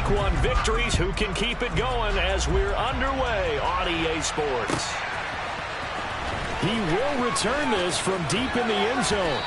Week 1 victories. Who can keep it going as we're underway on EA Sports? He will return this from deep in the end zone.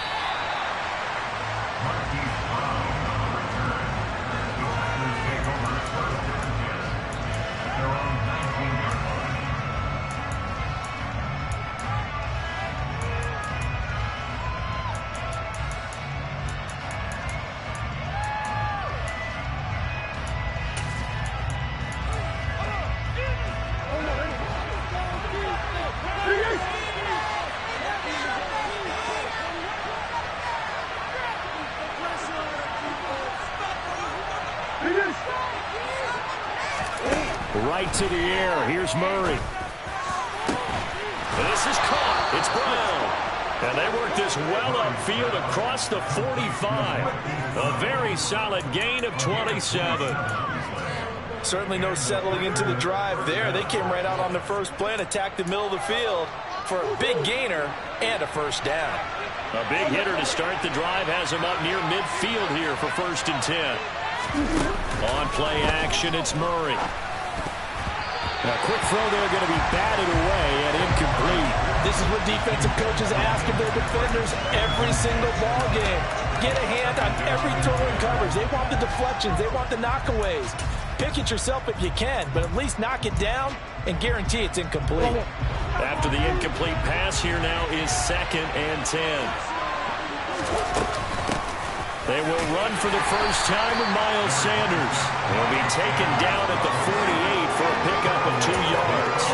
Right to the air. Here's Murray. This is caught. It's Brown. And they work this well upfield across the 45. A very solid gain of 27. Certainly no settling into the drive there. They came right out on the first play and attacked the middle of the field for a big gainer and a first down. A big hitter to start the drive has him up near midfield here for 1st and 10. On play action, it's Murray. A quick throw there, going to be batted away and incomplete. This is what defensive coaches ask of their defenders every single ball game. Get a hand on every throw in coverage. They want the deflections. They want the knockaways. Pick it yourself if you can, but at least knock it down and guarantee it's incomplete. After the incomplete pass, here now is 2nd and 10. They will run for the first time with Miles Sanders. He'll be taken down at the 48 for a pickup of 2 yards.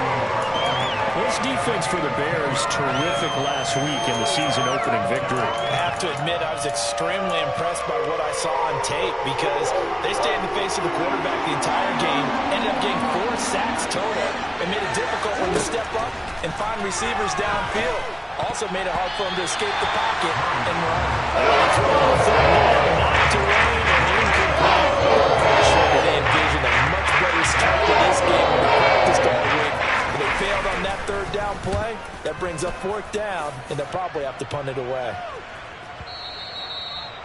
This defense for the Bears, terrific last week in the season-opening victory. I have to admit, I was extremely impressed by what I saw on tape because they stayed in the face of the quarterback the entire game, ended up getting 4 sacks total, and made it difficult for him to step up and find receivers downfield. Also made it hard for him to escape the pocket and run. Knocked away and incomplete. Surely they envisioned a much better start to this game when they practiced all week. But they failed on that 3rd down play. That brings up 4th down, and they'll probably have to punt it away.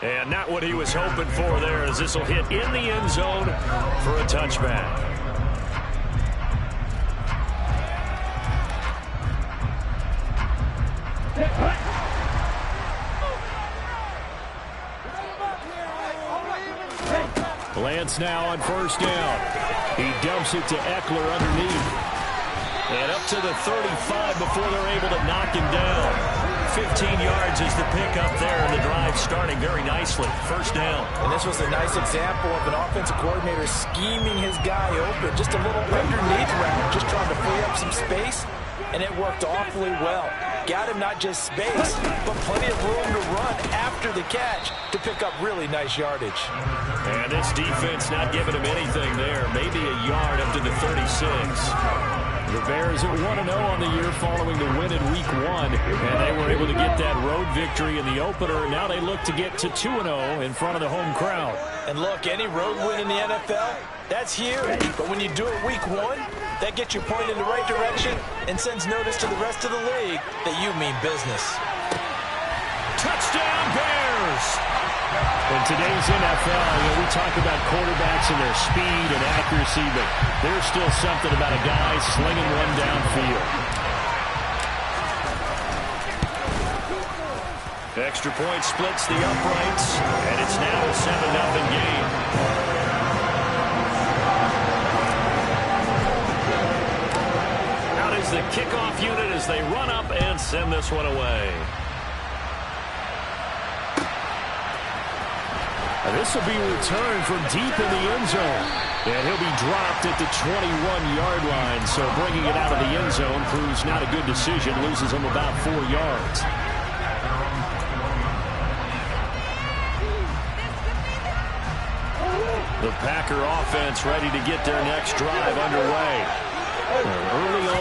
And not what he was hoping for there, as this will hit in the end zone for a touchback. Lance now on 1st down. He dumps it to Eckler underneath. And up to the 35 before they're able to knock him down. 15 yards is the pickup there, and the drive starting very nicely. 1st down. And this was a nice example of an offensive coordinator scheming his guy open. Just a little underneath route, just trying to free up some space, and it worked awfully well. Got him not just space, but plenty of room to run after the catch to pick up really nice yardage. And this defense not giving him anything there. Maybe a yard up to the 36. The Bears are 1-0 on the year following the win in Week 1, and they were able to get that road victory in the opener. Now they look to get to 2-0 in front of the home crowd. And look, any road win in the NFL, that's huge. But when you do it Week 1, that gets you pointed in the right direction and sends notice to the rest of the league that you mean business. Touchdown, Bears! In today's NFL, we talk about quarterbacks and their speed and accuracy, but there's still something about a guy slinging one downfield. Extra point splits the uprights, and it's now a 7-0 game. Out is the kickoff unit as they run up and send this one away. This will be returned from deep in the end zone. And he'll be dropped at the 21-yard line. So bringing it out of the end zone proves not a good decision. Loses him about 4 yards. The Packer offense ready to get their next drive underway. Early on,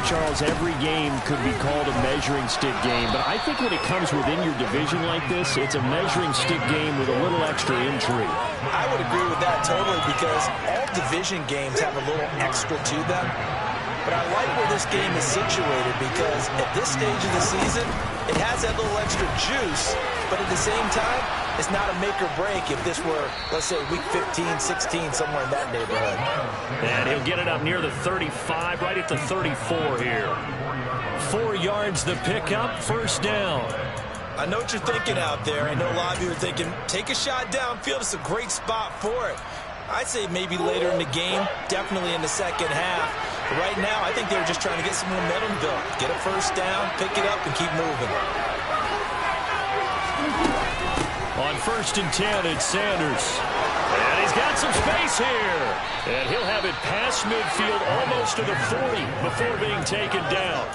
Charles, every game could be called a measuring stick game. But I think when it comes within your division like this, it's a measuring stick game with a little extra intrigue. I would agree with that totally because all division games have a little extra to them. But I like where this game is situated because at this stage of the season, it has that little extra juice but at the same time, it's not a make or break if this were, let's say, week 15, 16, somewhere in that neighborhood. And he'll get it up near the 35, right at the 34 here. 4 yards the pickup, first down. I know what you're thinking out there. I know a lot of you are thinking, take a shot downfield. It's a great spot for it. I'd say maybe later in the game, definitely in the second half. But right now, I think they were just trying to get some momentum built. Get a first down, pick it up, and keep moving. On 1st and 10, it's Sanders. And he's got some space here. And he'll have it past midfield almost to the 40 before being taken down.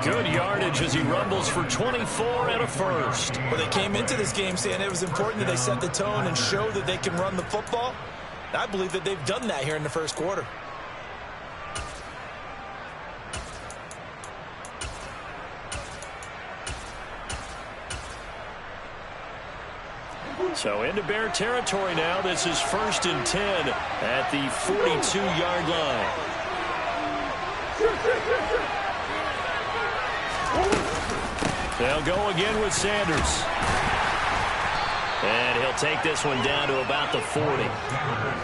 Good yardage as he rumbles for 24 and a first. Well, they came into this game saying it was important that they set the tone and show that they can run the football. I believe that they've done that here in the first quarter. So into Bear territory now. This is 1st and 10 at the 42-yard line. They'll go again with Sanders. And he'll take this one down to about the 40.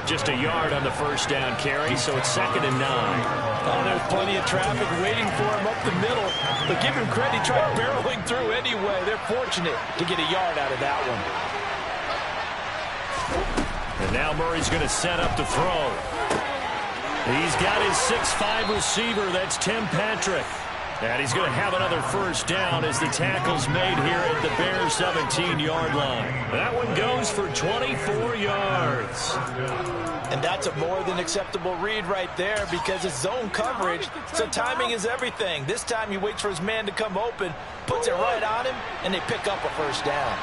Just a yard on the first down carry, so it's 2nd and 9. Oh, there's plenty of traffic waiting for him up the middle. But give him credit, he tried barreling through anyway. They're fortunate to get a yard out of that one. And now Murray's going to set up to throw. He's got his 6'5 receiver. That's Tim Patrick. And he's going to have another first down as the tackle's made here at the Bears' 17-yard line. That one goes for 24 yards. And that's a more than acceptable read right there because it's zone coverage, so timing is everything. This time he waits for his man to come open, puts it right on him, and they pick up a first down.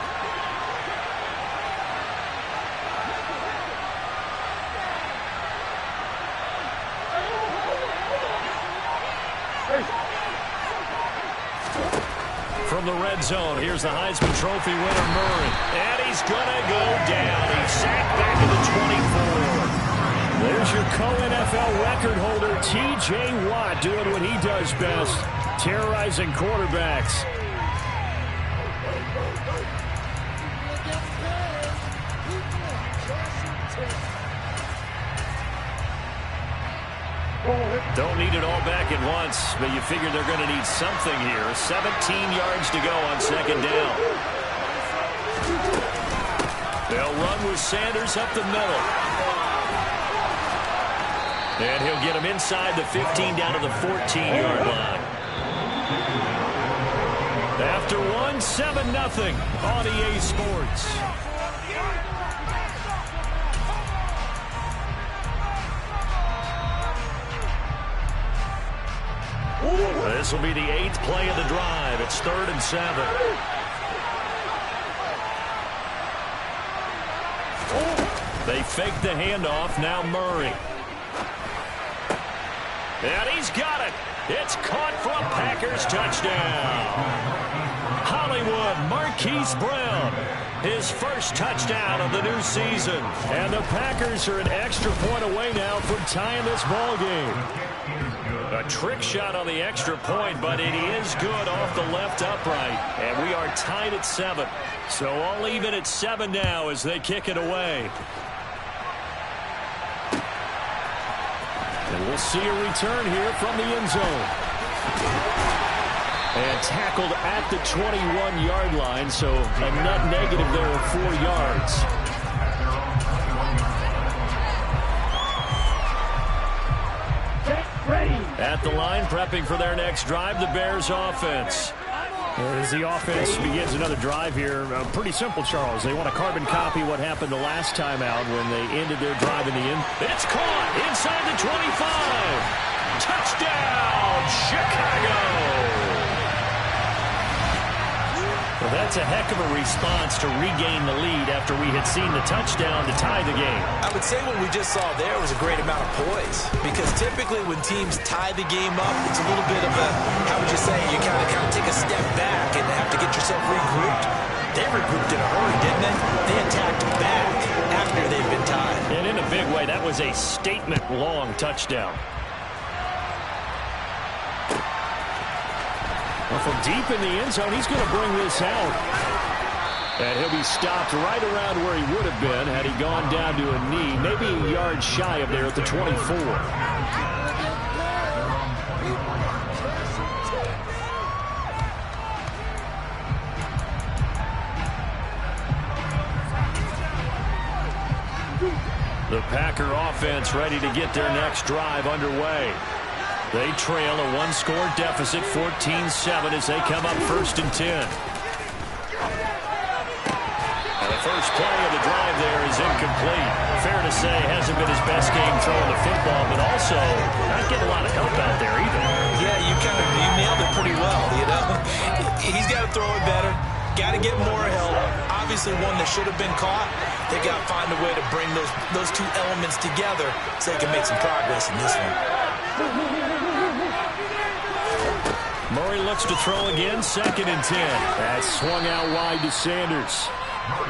From the red zone, here's the Heisman Trophy winner, Murray. And he's going to go down. He's sacked back at the 24. There's your co-NFL record holder, T.J. Watt, doing what he does best, terrorizing quarterbacks. Don't need it all back at once, but you figure they're going to need something here. 17 yards to go on 2nd down. They'll run with Sanders up the middle. And he'll get him inside the 15 down to the 14-yard line. After one, 7-0 on EA Sports. This will be the 8th play of the drive. It's 3rd and 7. They fake the handoff. Now Murray. And he's got it. It's caught for a Packers touchdown. Hollywood Marquise Brown. His first touchdown of the new season. And the Packers are an extra point away now from tying this ball game. A trick shot on the extra point, but it is good off the left upright. And we are tied at 7. So all even at 7 now as they kick it away. And we'll see a return here from the end zone. And tackled at the 21-yard line, so a net negative there of 4 yards. At the line, prepping for their next drive, the Bears offense. As the offense begins another drive here, pretty simple, Charles. They want to carbon copy what happened the last time out when they ended their drive in the end. It's caught inside the 25. Touchdown, Chicago. Well, that's a heck of a response to regain the lead after we had seen the touchdown to tie the game. I would say what we just saw there was a great amount of poise, because typically when teams tie the game up, it's a little bit of a, how would you say, you kind of take a step back and have to get yourself regrouped. They regrouped in a hurry, didn't they? They attacked back after they've been tied. And in a big way, that was a statement-long touchdown. Well, from deep in the end zone, he's going to bring this out. And he'll be stopped right around where he would have been had he gone down to a knee, maybe a yard shy of there at the 24. The Packer offense ready to get their next drive underway. They trail a one-score deficit, 14-7, as they come up 1st and 10. And the first play of the drive there is incomplete. Fair to say, hasn't been his best game throwing the football, but also not getting a lot of help out there either. Yeah, you nailed it pretty well, you know. He's got to throw it better. Got to get more help. Obviously one that should have been caught. They got to find a way to bring those two elements together so they can make some progress in this one. Murray looks to throw again, 2nd and 10. That's swung out wide to Sanders.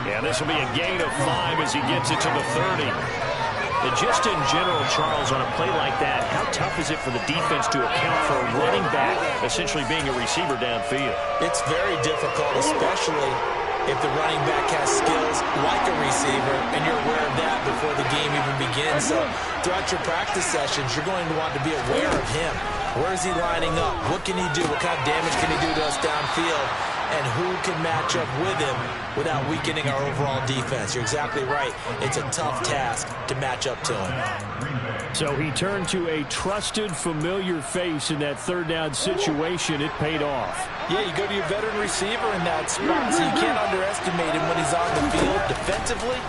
Yeah, this will be a gain of 5 as he gets it to the 30. And just in general, Charles, on a play like that, how tough is it for the defense to account for a running back essentially being a receiver downfield? It's very difficult, especially if the running back has skills like a receiver, and you're aware of that before the game even begins. So throughout your practice sessions, you're going to want to be aware of him. Where is he lining up? What can he do? What kind of damage can he do to us downfield? And who can match up with him without weakening our overall defense? You're exactly right. It's a tough task to match up to him. So he turned to a trusted, familiar face in that 3rd down situation. It paid off. Yeah, you go to your veteran receiver in that spot, so you can't underestimate him when he's on the field defensively.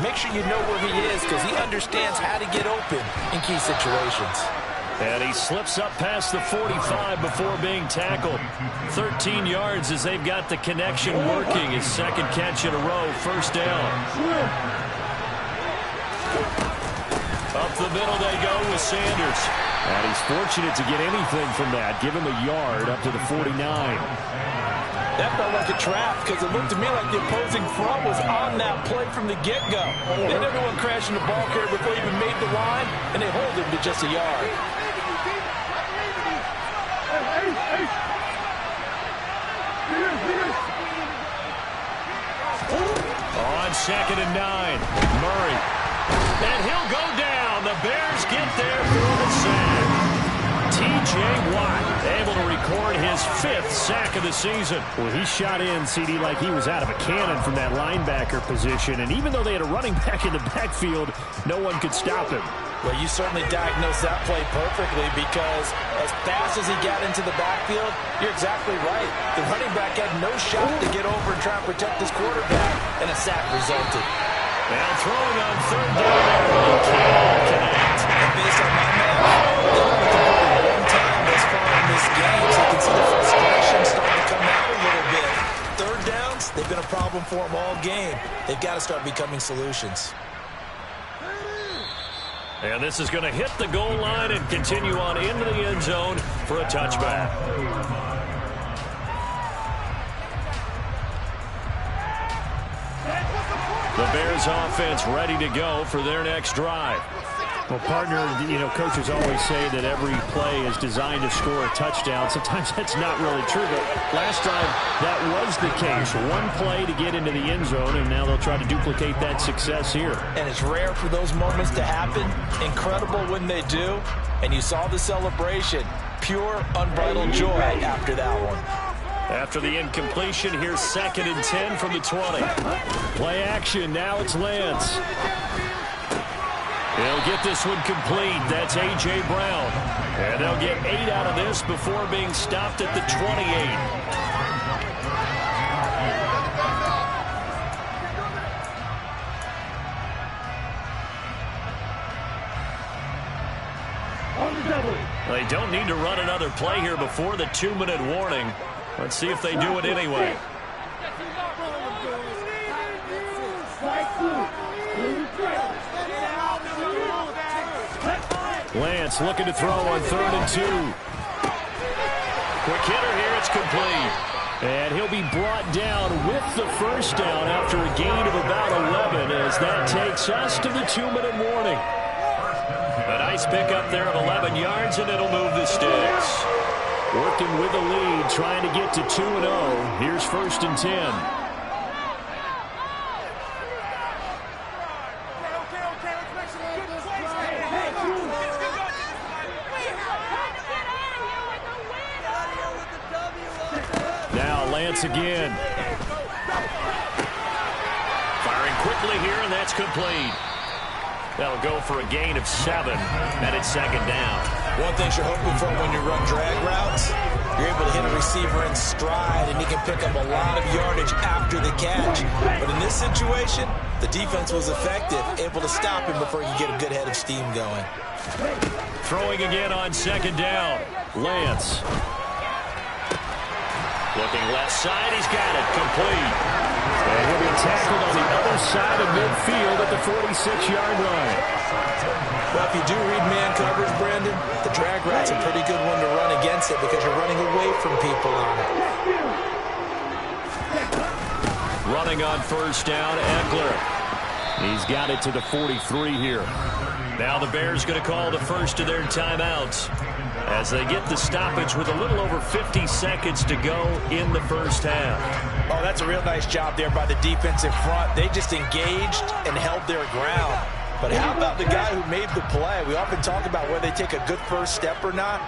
Make sure you know where he is because he understands how to get open in key situations. And he slips up past the 45 before being tackled. 13 yards as they've got the connection working. His 2nd catch in a row, 1st down. Up the middle they go with Sanders. And he's fortunate to get anything from that. Give him a yard up to the 49. That felt like a trap because it looked to me like the opposing front was on that play from the get-go. Then everyone crashing the ball carrier before he even made the line, and they hold him to just a yard. On 2nd and 9, Murray. And he'll go down. The Bears get there for the sack. T.J. Watt able to record his 5th sack of the season. Well, he shot in, CD, like he was out of a cannon from that linebacker position. And even though they had a running back in the backfield, no one could stop him. Well, you certainly diagnosed that play perfectly because as fast as he got into the backfield, you're exactly right. The running back had no shot to get over and try and protect his quarterback, and a sack resulted. Now throwing on 3rd down there, he can't connect. And based on my math, they've only converted 1 time thus far in this game, so you can see the frustration starting to come out a little bit. 3rd downs, they've been a problem for them all game. They've got to start becoming solutions. And this is going to hit the goal line and continue on into the end zone for a touchback. The Bears offense ready to go for their next drive. Well, partner, you know, coaches always say that every play is designed to score a touchdown. Sometimes that's not really true, but last drive that was the case. 1 play to get into the end zone, and now they'll try to duplicate that success here. And it's rare for those moments to happen. Incredible when they do. And you saw the celebration. Pure, unbridled joy after that one. After the incompletion, here's 2nd and 10 from the 20. Play action. Now it's Lance. He'll get this one complete. That's A.J. Brown. And they'll get 8 out of this before being stopped at the 28. They don't need to run another play here before the 2-minute warning. Let's see if they do it anyway. Lance looking to throw on 3rd and 2. Quick hitter here, it's complete. And he'll be brought down with the 1st down after a gain of about 11 as that takes us to the 2-minute warning. A nice pickup there of 11 yards, and it'll move the sticks. Working with the lead, trying to get to 2-0. Here's 1st and 10. once again. Firing quickly here, and that's complete. That'll go for a gain of 7, and it's second down. One thing you're hoping for when you run drag routes, you're able to hit a receiver in stride, and he can pick up a lot of yardage after the catch. But in this situation, the defense was effective, able to stop him before he could get a good head of steam going. Throwing again on second down. Lance. Looking left side, he's got it, complete. And he'll be tackled on the other side of midfield at the 46-yard line. Well, if you do read man coverage, Brandon, the drag route's a pretty good one to run against it because you're running away from people on it. Running on first down, Eckler. He's got it to the 43 here. Now the Bears going to call the first of their timeouts as they get the stoppage with a little over 50 seconds to go in the first half. Oh, that's a real nice job there by the defense in front. They just engaged and held their ground. But how about the guy who made the play? We often talk about whether they take a good first step or not.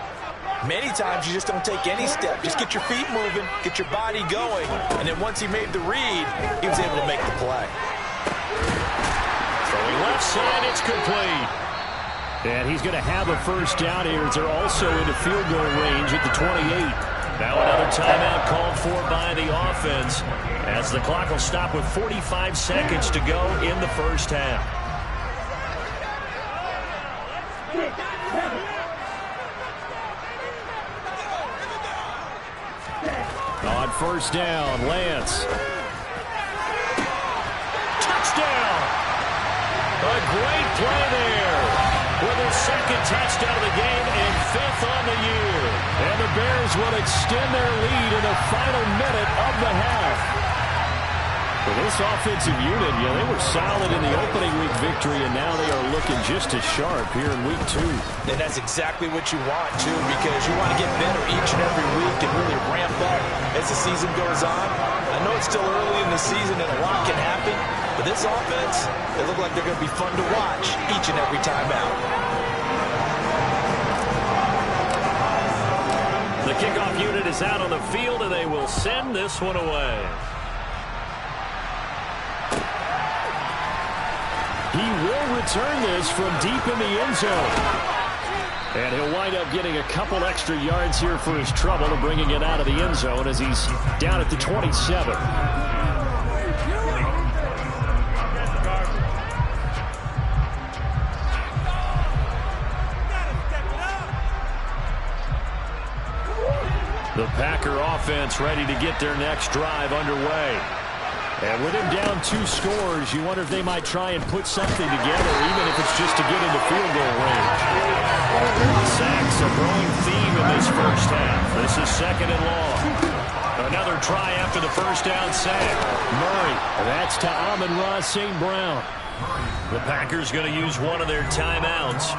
Many times you just don't take any step. Just get your feet moving, get your body going, and then once he made the read, he was able to make the play. Throwing left side, it's complete. And he's going to have a first down here as they're also into field goal range at the 28. Now another timeout called for by the offense as the clock will stop with 45 seconds to go in the first half. On first down, Lance. Touchdown! A great play there. With their second touchdown of the game and 5th on the year. And the Bears will extend their lead in the final minute of the half. For this offensive unit, they were solid in the opening week victory, and now they are looking just as sharp here in week 2. And that's exactly what you want, too, because you want to get better each and every week and really ramp up as the season goes on. I know it's still early in the season and a lot can happen, but this offense, they look like they're going to be fun to watch each and every time out. The kickoff unit is out on the field, and they will send this one away. He will return this from deep in the end zone. And he'll wind up getting a couple extra yards here for his trouble and bringing it out of the end zone as he's down at the 27. The Packer offense ready to get their next drive underway. And with him down 2 scores, you wonder if they might try and put something together, even if it's just to get into field goal range. Sacks a growing theme in this first half. This is second and long. Another try after the first down sack. Murray, that's to Amon-Ra St. Brown. The Packers going to use one of their timeouts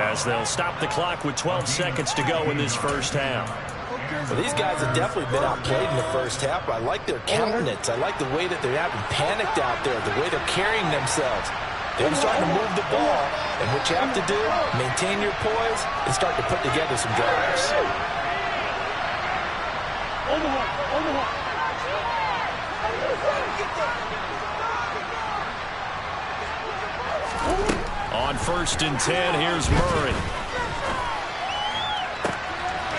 as they'll stop the clock with 12 seconds to go in this first half. Well, these guys have definitely been outplayed in the first half, but I like their countenance. I like the way that they're having panicked out there, the way they're carrying themselves. They're starting to move the ball, and what you have to do, maintain your poise and start to put together some drives. On first and 10, here's Murray.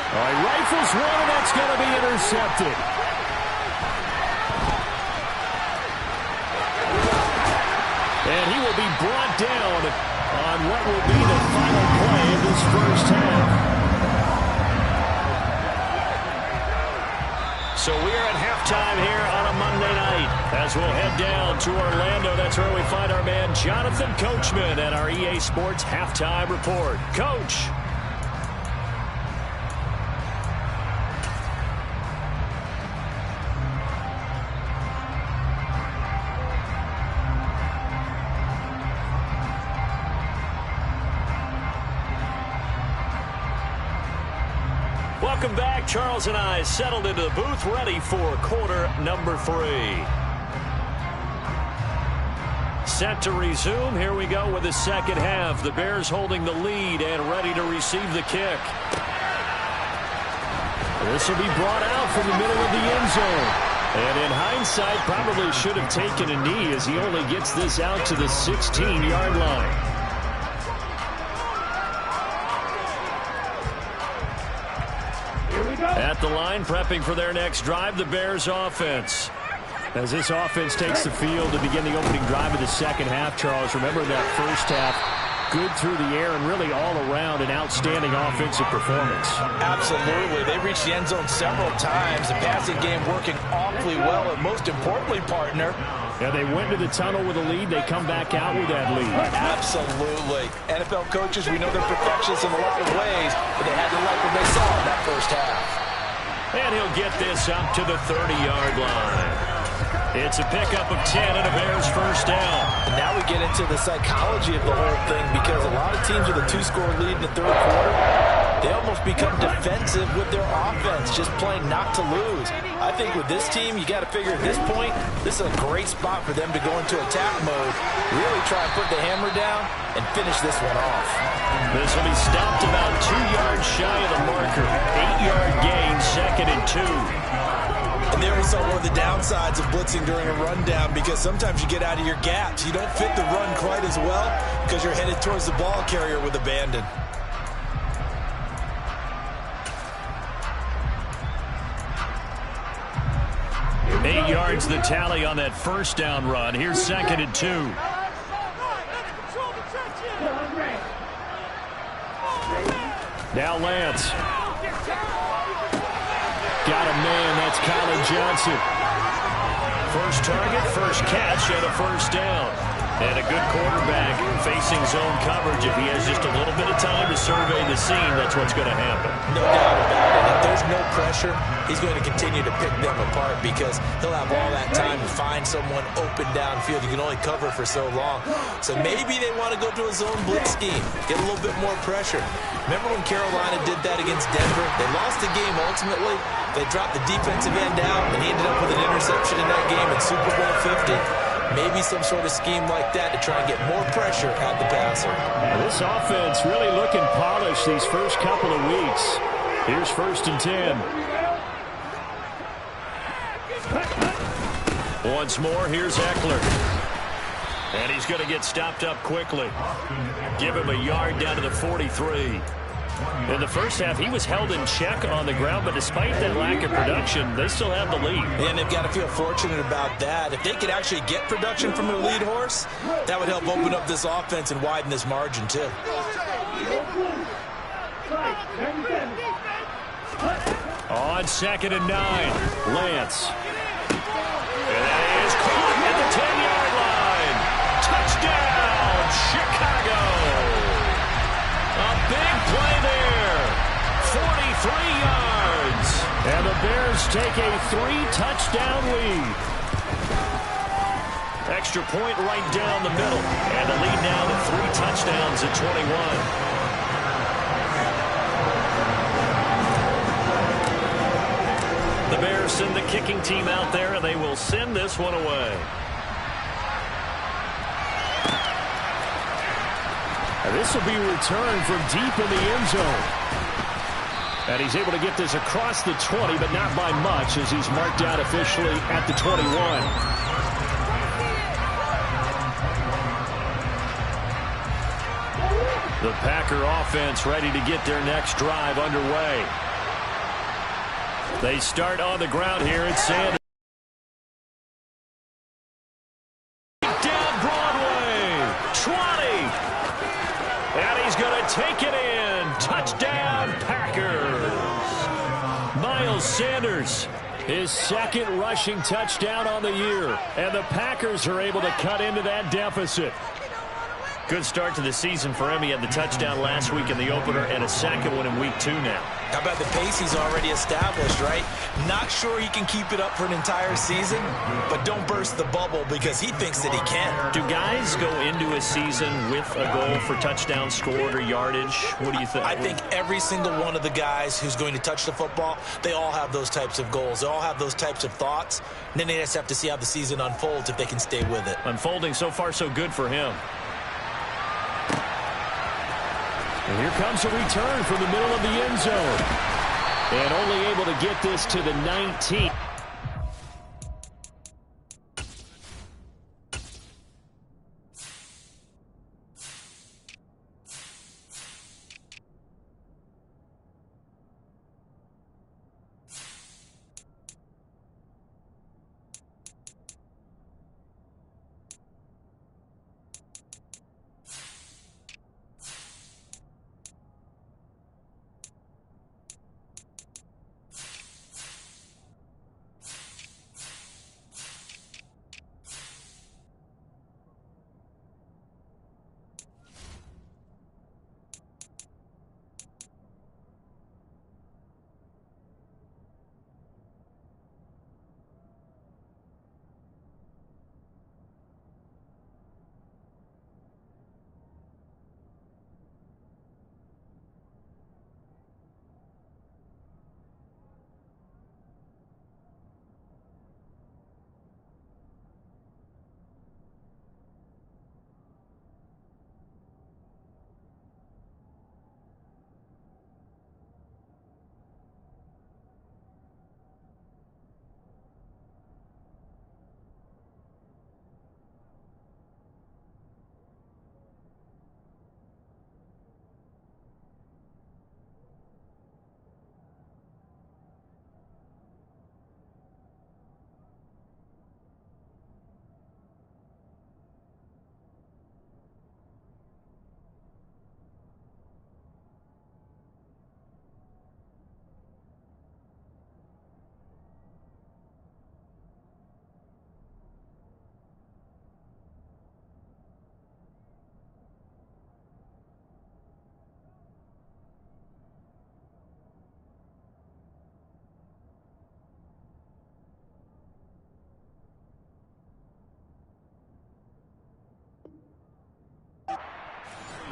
All right, rifles one, and that's going to be intercepted. And he will be brought down on what will be the final play of this first half. So we are at halftime here on a Monday night as we'll head down to Orlando. That's where we find our man Jonathan Coachman at our EA Sports Halftime Report. Coach. Welcome back. Charles and I settled into the booth, ready for quarter number 3. Set to resume. Here we go with the second half. The Bears holding the lead and ready to receive the kick. This will be brought out from the middle of the end zone. And in hindsight, probably should have taken a knee as he only gets this out to the 16-yard line. At the line, prepping for their next drive, the Bears offense. As this offense takes the field to begin the opening drive of the second half, Charles, remember that first half, good through the air and really all around an outstanding offensive performance. Absolutely. They reached the end zone several times. The passing game working awfully well, and most importantly, partner, yeah, they went to the tunnel with a lead. They come back out with that lead. Absolutely. NFL coaches, we know they're perfectionists in a lot of ways, but they had to like what they saw in that first half. And he'll get this up to the 30-yard line. It's a pickup of 10 and a Bears first down. And now we get into the psychology of the whole thing, because a lot of teams with a 2-score lead in the third quarter, they almost become defensive with their offense, just playing not to lose. I think with this team, you got to figure at this point, this is a great spot for them to go into attack mode, really try and put the hammer down and finish this one off. This will be stopped about 2 yards shy of the marker. 8-yard gain, 2nd and 2. And there we saw one of the downsides of blitzing during a rundown, because sometimes you get out of your gaps. You don't fit the run quite as well because you're headed towards the ball carrier with abandon. Eight yards the tally on that first down run. Here's 2nd and 2. Now Lance. Got a man, that's Colin Johnson. First target, first catch, and a first down. And a good quarterback facing zone coverage. If he has just a little bit of time to survey the scene, that's what's going to happen. No doubt about it. If there's no pressure, he's going to continue to pick them apart, because he'll have all that time to find someone open downfield. You can only cover for so long. So maybe they want to go to a zone blitz scheme, get a little bit more pressure. Remember when Carolina did that against Denver? They lost the game ultimately. They dropped the defensive end out, and he ended up with an interception in that game in Super Bowl 50. Maybe some sort of scheme like that to try and get more pressure at the passer. This offense really looking polished these first couple of weeks. Here's 1st and 10. Once more, here's Eckler. And he's going to get stopped up quickly. Give him a yard down to the 43. In the first half, he was held in check on the ground, but despite that lack of production, they still have the lead. And they've got to feel fortunate about that. If they could actually get production from their lead horse, that would help open up this offense and widen this margin, too. On 2nd and 9, Lance. And that is caught at the 10-yard line. Touchdown, Chicago. A big play there. 43 yards. And the Bears take a 3-touchdown lead. Extra point right down the middle. And the lead now to 3 touchdowns at 21. The Bears send the kicking team out there, and they will send this one away. And this will be returned from deep in the end zone. And he's able to get this across the 20, but not by much, as he's marked out officially at the 21. The Packer offense ready to get their next drive underway. They start on the ground here at Sanders. Down Broadway. 20. And he's going to take it in. Touchdown, Packers. Miles Sanders, his 2nd rushing touchdown on the year. And the Packers are able to cut into that deficit. Good start to the season for him. He had the touchdown last week in the opener and a 2nd one in week 2 now. How about the pace he's already established, right? Not sure he can keep it up for an entire season, but don't burst the bubble, because he thinks that he can. Do guys go into a season with a goal for touchdowns scored or yardage? What do you think? I think every single one of the guys who's going to touch the football, they all have those types of goals. They all have those types of thoughts. And then they just have to see how the season unfolds if they can stay with it. Unfolding so far so good for him. And here comes a return from the middle of the end zone. And only able to get this to the 19.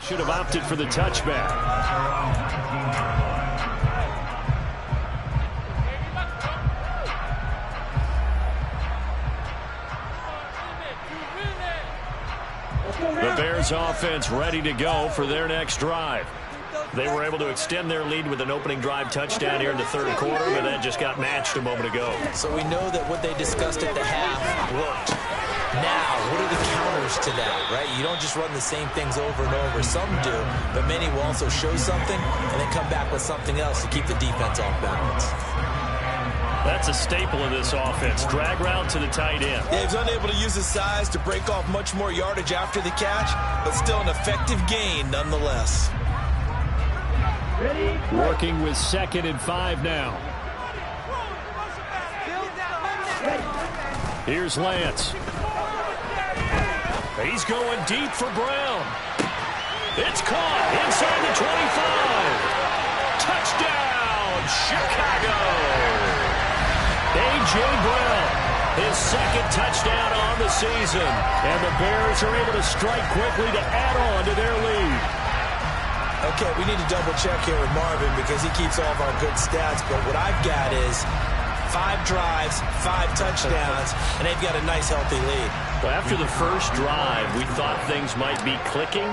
Should have opted for the touchback. The Bears offense ready to go for their next drive. They were able to extend their lead with an opening drive touchdown here in the third quarter, but that just got matched a moment ago. So we know that what they discussed at the half worked. Now, what are the counters to that, right? You don't just run the same things over and over. Some do, but many will also show something and then come back with something else to keep the defense off balance. That's a staple of this offense. Drag route to the tight end. Yeah, he's unable to use his size to break off much more yardage after the catch, but still an effective gain nonetheless. Working with 2nd and 5 now. Here's Lance. He's going deep for Brown. It's caught inside the 25. Touchdown, Chicago. A.J. Brown, his 2nd touchdown on the season. And the Bears are able to strike quickly to add on to their lead. Okay, we need to double-check here with Marvin because he keeps all of our good stats. But what I've got is 5 drives, 5 touchdowns, and they've got a nice, healthy lead. Well, after the first drive, we thought things might be clicking.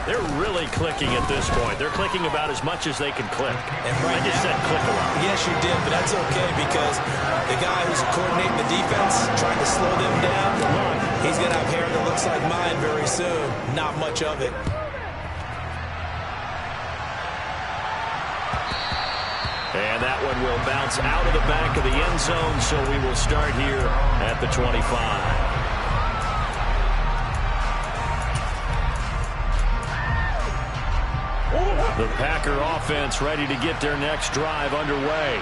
They're really clicking at this point. They're clicking about as much as they can click. And right I just said click a lot. Yes, you did, but that's okay because the guy who's coordinating the defense, trying to slow them down, he's going to have hair that looks like mine very soon. Not much of it. And that one will bounce out of the back of the end zone, so we will start here at the 25. The Packer offense ready to get their next drive underway.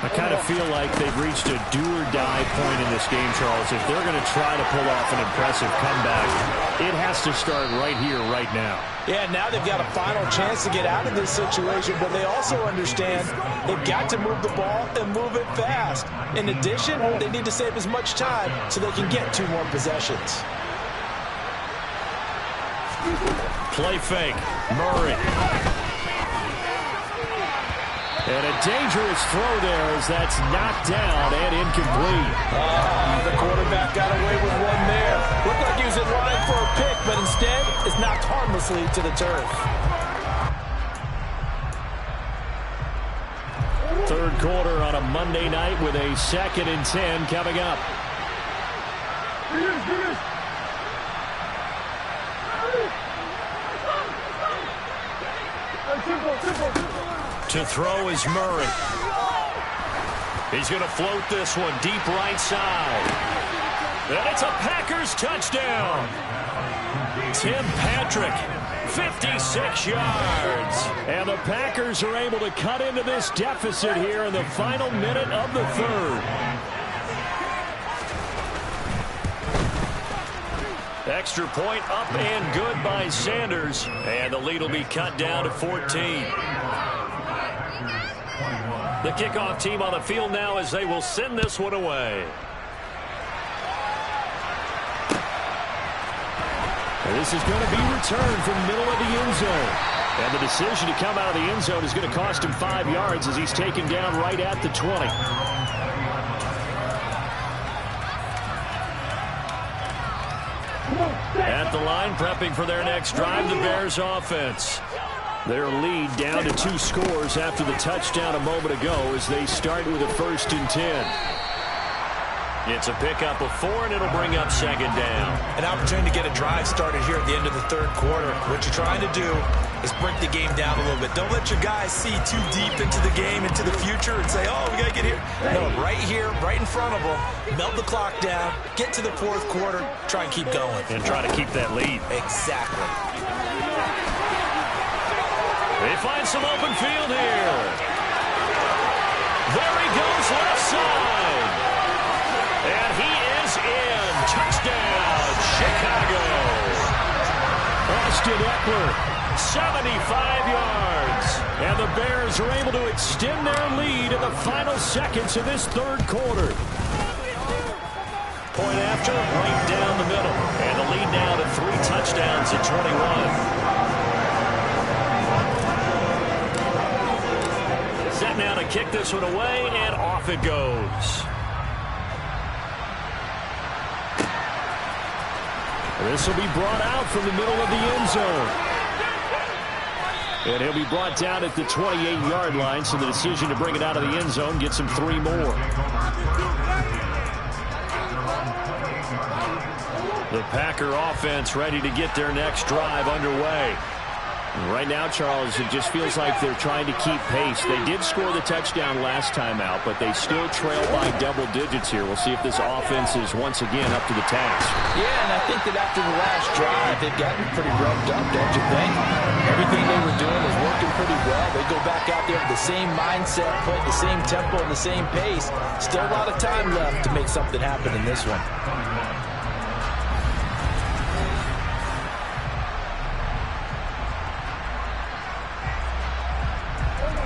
I kind of feel like they've reached a do-or-die point in this game, Charles. If they're going to try to pull off an impressive comeback, it has to start right here, right now. Yeah, now they've got a final chance to get out of this situation, but they also understand they've got to move the ball and move it fast. In addition, they need to save as much time so they can get 2 more possessions. Play fake. Murray. And a dangerous throw there as that's knocked down and incomplete. The quarterback got away with one there. Looked like he was in line for a pick, but instead it's knocked harmlessly to the turf. third quarter on a Monday night with a 2nd and 10 coming up. To throw is Murray. He's going to float this one deep right side. And it's a Packers touchdown. Tim Patrick, 56 yards. And the Packers are able to cut into this deficit here in the final minute of the third. Extra point up and good by Sanders. And the lead will be cut down to 14. The kickoff team on the field now as they will send this one away. And this is going to be returned from the middle of the end zone. And the decision to come out of the end zone is going to cost him 5 yards as he's taken down right at the 20. At the line, prepping for their next drive, the Bears offense. Their lead down to 2 scores after the touchdown a moment ago as they start with a 1st and 10. It's a pickup of 4, and it'll bring up 2nd down. An opportunity to get a drive started here at the end of the third quarter. What you're trying to do is break the game down a little bit. Don't let your guys see too deep into the game, into the future, and say, oh, we got to get here. No, right here, right in front of them, melt the clock down, get to the 4th quarter, try and keep going. And try to keep that lead. Exactly. They find some open field here. There he goes left side. And he is in. Touchdown, Chicago. Austin Eckler, 75 yards. And the Bears are able to extend their lead in the final seconds of this third quarter. Point after, right down the middle. And the lead now to 3 touchdowns at 21. Set now to kick this one away, and off it goes. This will be brought out from the middle of the end zone. And he'll be brought down at the 28-yard line, so the decision to bring it out of the end zone gets him 3 more. The Packer offense ready to get their next drive underway. And right now, Charles, it just feels like they're trying to keep pace. They did score the touchdown last time out, but they still trail by double digits here. We'll see if this offense is once again up to the task. Yeah, and I think that after the last drive, they've gotten pretty revved up, don't you think? Everything they were doing is working pretty well. They go back out there with the same mindset, play the same tempo and the same pace. Still a lot of time left to make something happen in this one.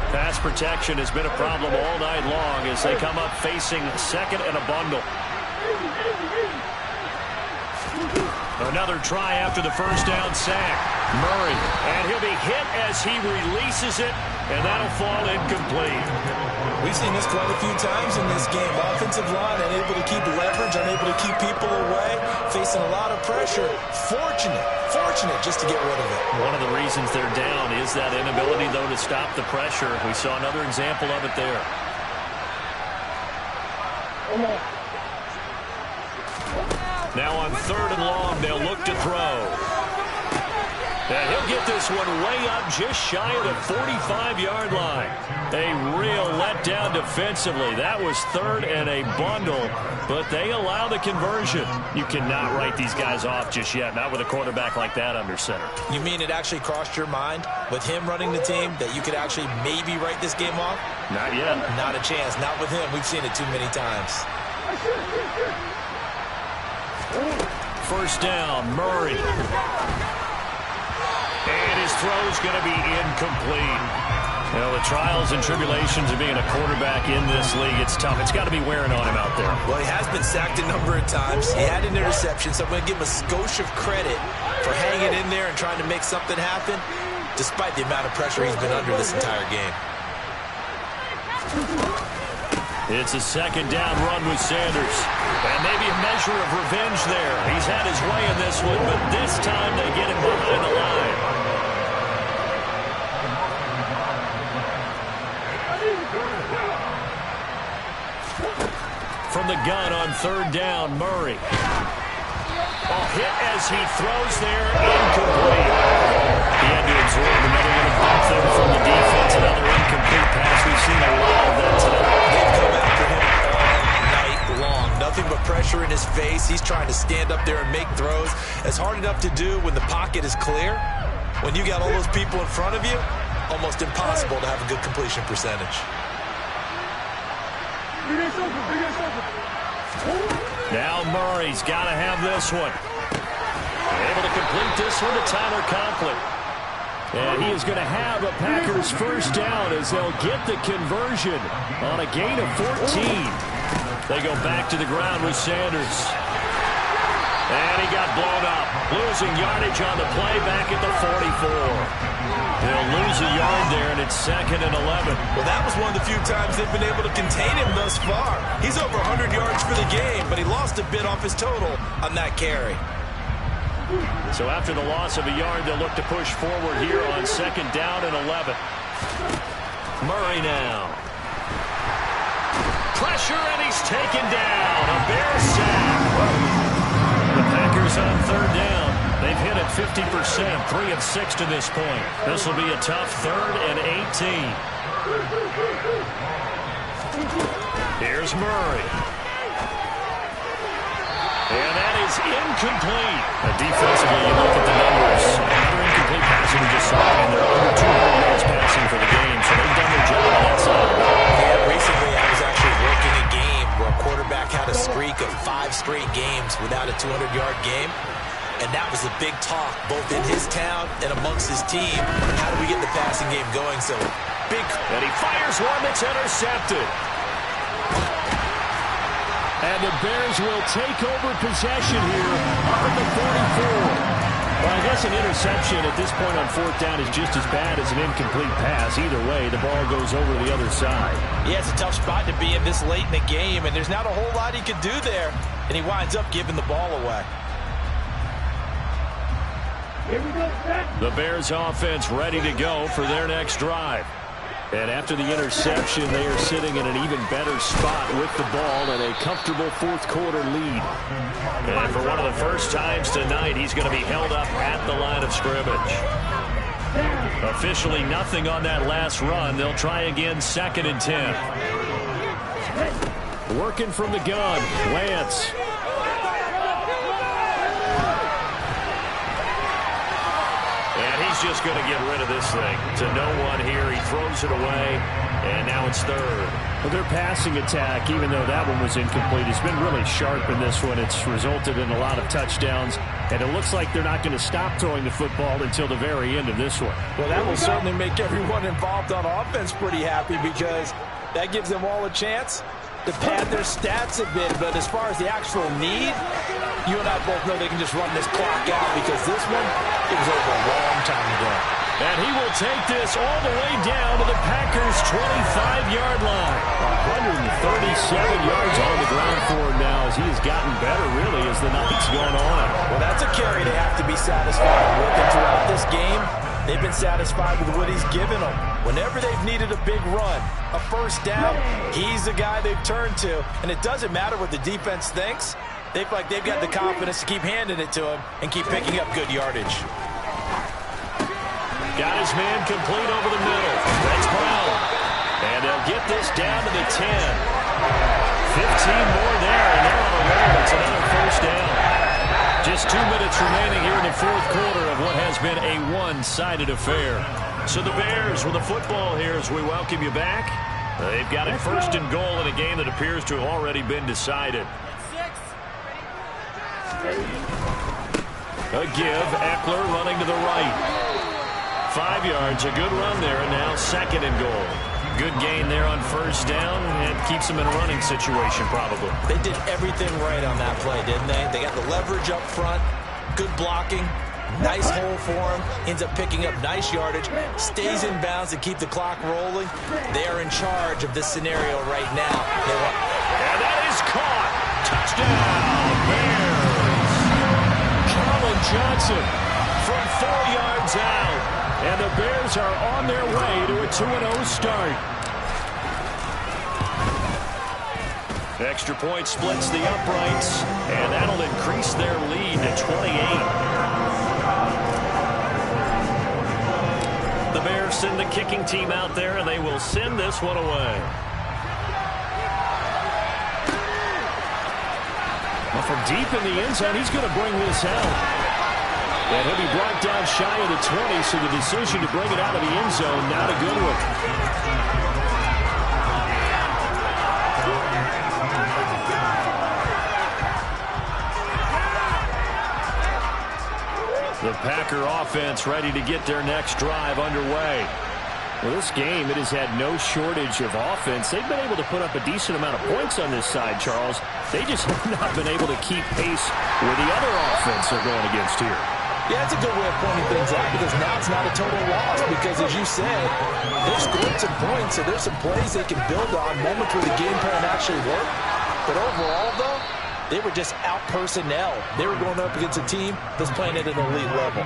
Pass protection has been a problem all night long as they come up facing 2nd and a bundle. Another try after the first down sack. Murray, and he'll be hit as he releases it, and that'll fall incomplete. We've seen this quite a few times in this game. Offensive line unable to keep leverage, unable to keep people away, facing a lot of pressure. Fortunate just to get rid of it. One of the reasons they're down is that inability, though, to stop the pressure. We saw another example of it there. Now on 3rd and long, they'll look to throw. And he'll get this one way up just shy of the 45-yard line. A real letdown defensively. That was 3rd and a bundle, but they allow the conversion. You cannot write these guys off just yet, not with a quarterback like that under center. You mean it actually crossed your mind with him running the team that you could actually maybe write this game off? Not yet. Not a chance. Not with him. We've seen it too many times. First down, Murray. And his throw's going to be incomplete. Well, the trials and tribulations of being a quarterback in this league, it's tough. It's got to be wearing on him out there. Well, he has been sacked a number of times. He had an interception, so I'm going to give him a skosh of credit for hanging in there and trying to make something happen, despite the amount of pressure he's been under this entire game. It's a 2nd down run with Sanders. And maybe a measure of revenge there. He's had his way in this one, but this time they get him behind the line. the gun on third down, Murray. Hit as he throws there, incomplete. He had to absorb another one back there from the defense, another incomplete pass. We've seen a lot of that today. They've come after him all night long. Nothing but pressure in his face. He's trying to stand up there and make throws. It's hard enough to do when the pocket is clear. When you got all those people in front of you, almost impossible to have a good completion percentage. Now Murray's got to have this one. Able to complete this one to Tyler Conklin. And he is going to have a Packers first down as they'll get the conversion on a gain of 14. They go back to the ground with Sanders. And he got blown up. Losing yardage on the play back at the 44. They'll lose a yard there, and it's 2nd and 11. Well, that was one of the few times they've been able to contain him thus far. He's over 100 yards for the game, but he lost a bit off his total on that carry. So after the loss of a yard, they'll look to push forward here on 2nd down and 11. Murray now. Pressure, and he's taken down. A Bear sack. The Packers on third down. They've hit it 50%, 3 of 6 to this point. This will be a tough 3rd and 18. Here's Murray. And that is incomplete. Defensively, you look at the numbers. Another incomplete pass we just saw, and they're under 200 yards passing for the game, so they've done their job on that side. Yeah, recently I was actually working a game where a quarterback had a streak of 5 straight games without a 200-yard game. And that was the big talk, both in his town and amongst his team. How do we get the passing game going? So big. And he fires one that's intercepted. And the Bears will take over possession here on the 44. Well, I guess an interception at this point on 4th down is just as bad as an incomplete pass. Either way, the ball goes over the other side. Yeah, it's a tough spot to be in this late in the game, and there's not a whole lot he could do there. And he winds up giving the ball away. The Bears offense ready to go for their next drive. And after the interception, they are sitting in an even better spot with the ball and a comfortable 4th quarter lead. And for one of the first times tonight, he's going to be held up at the line of scrimmage. Officially nothing on that last run. They'll try again 2nd and 10. Working from the gun, Lance. And he's just going to get rid of this thing to no one here. He throws it away, and now it's 3rd. Well, their passing attack, even though that one was incomplete, has been really sharp in this one. It's resulted in a lot of touchdowns, and it looks like they're not going to stop throwing the football until the very end of this one. Well, that will certainly make everyone involved on offense pretty happy because that gives them all a chance to pad their stats a bit. But as far as the actual need, you and I both know they can just run this clock out because this one, it was over a long time ago. And he will take this all the way down to the Packers' 25-yard line. 137 yards on the ground for him now as he has gotten better, really, as the night's gone on. Well, that's a carry they have to be satisfied with. And throughout this game, they've been satisfied with what he's given them. Whenever they've needed a big run, a first down, he's the guy they've turned to. And it doesn't matter what the defense thinks. They feel like they've got the confidence to keep handing it to him and keep picking up good yardage. Got his man complete over the middle. That's Brown. And they'll get this down to the 10. 15 more there, and they're on a roll. It's another first down. Just 2 minutes remaining here in the 4th quarter of what has been a one-sided affair. So the Bears with the football here as we welcome you back. They've got it 1st and goal in a game that appears to have already been decided. A give, Eckler running to the right. 5 yards, a good run there, and now 2nd and goal. Good gain there on first down, and keeps them in a running situation probably. They did everything right on that play, didn't they? They got the leverage up front, good blocking, nice hole for him, ends up picking up nice yardage, stays in bounds to keep the clock rolling. They are in charge of this scenario right now. And that is caught. Touchdown, Bears. Colin Johnson from 4 yards out. And the Bears are on their way to a 2-0 start. Extra point splits the uprights, and that'll increase their lead to 28. The Bears send the kicking team out there, and they will send this one away. Well, from deep in the end zone, he's going to bring this out. And he'll be brought down shy of the 20, so the decision to bring it out of the end zone, not a good one. The Packer offense ready to get their next drive underway. Well, this game, it has had no shortage of offense. They've been able to put up a decent amount of points on this side, Charles. They just have not been able to keep pace with the other offense they're going against here. Yeah, it's a good way of pointing things out because now it's not a total loss because, as you said, they've scored some points, so there's some plays they can build on, moments where the game plan actually worked. But overall, though, they were just out-personnel. They were going up against a team that's playing at an elite level.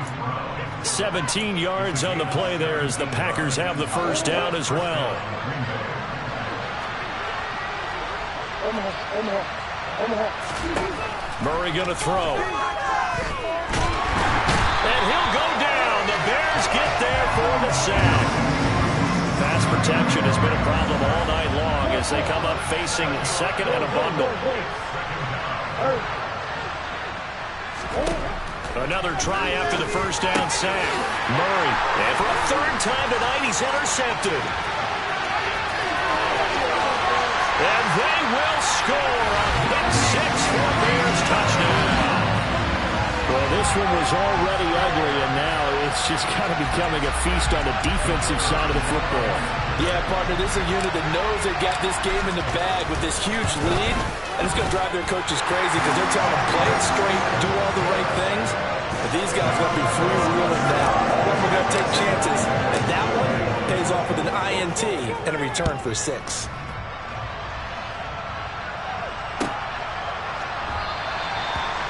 17 yards on the play there as the Packers have the first down as well. Murray going to throw. And he'll go down. The Bears get there for the sack. Pass protection has been a problem all night long as they come up facing second and a bundle. Another try after the first down sack. Murray, and for a third time tonight, he's intercepted. And they will score a pick six for Bears touchdown. Well, this one was already ugly, and now it's just kind of becoming a feast on the defensive side of the football. Yeah, partner, this is a unit that knows they got this game in the bag with this huge lead, and it's going to drive their coaches crazy because they're telling them play it straight, do all the right things. But these guys are going to be freewheeling now. All of them are going to take chances, and that one pays off with an INT and a return for 6.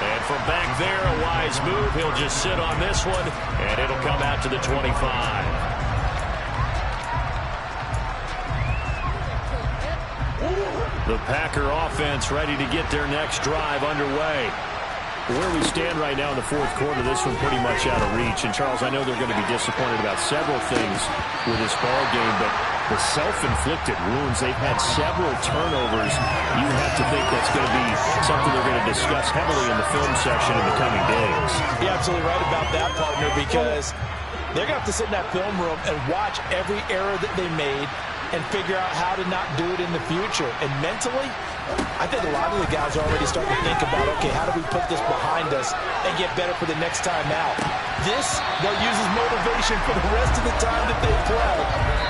And from back there, a wise move. He'll just sit on this one, and it'll come out to the 25. The Packer offense ready to get their next drive underway. Where we stand right now in the fourth quarter, this one pretty much out of reach. And, Charles, I know they're going to be disappointed about several things with this ball game, but the self-inflicted wounds, they've had several turnovers. You have to think that's going to be something they're going to discuss heavily in the film section in the coming days. You're absolutely right about that, partner, because they're going to have to sit in that film room and watch every error that they made and figure out how to not do it in the future. And mentally, I think a lot of the guys are already starting to think about, okay, how do we put this behind us and get better for the next time out? This, they'll use as motivation for the rest of the time that they play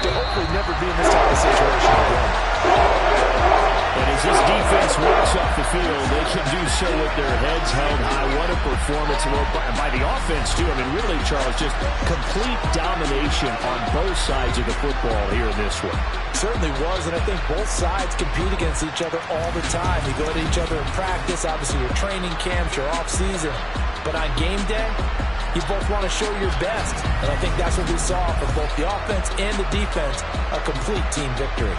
to hopefully never be in this type of situation again. And as this defense walks off the field, they can do so with their heads held high. What a performance by the offense, too. I mean, really, Charles, just complete domination on both sides of the football here in this one. Certainly was, and I think both sides compete against each other all the time. You go at each other in practice, obviously your training camps, your off-season. But on game day, you both want to show your best. And I think that's what we saw from both the offense and the defense, a complete team victory.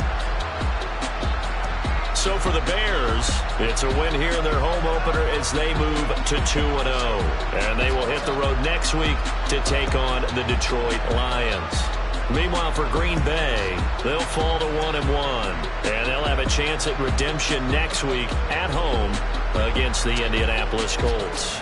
So for the Bears, it's a win here in their home opener as they move to 2-0. And they will hit the road next week to take on the Detroit Lions. Meanwhile, for Green Bay, they'll fall to 1-1. And they'll have a chance at redemption next week at home against the Indianapolis Colts.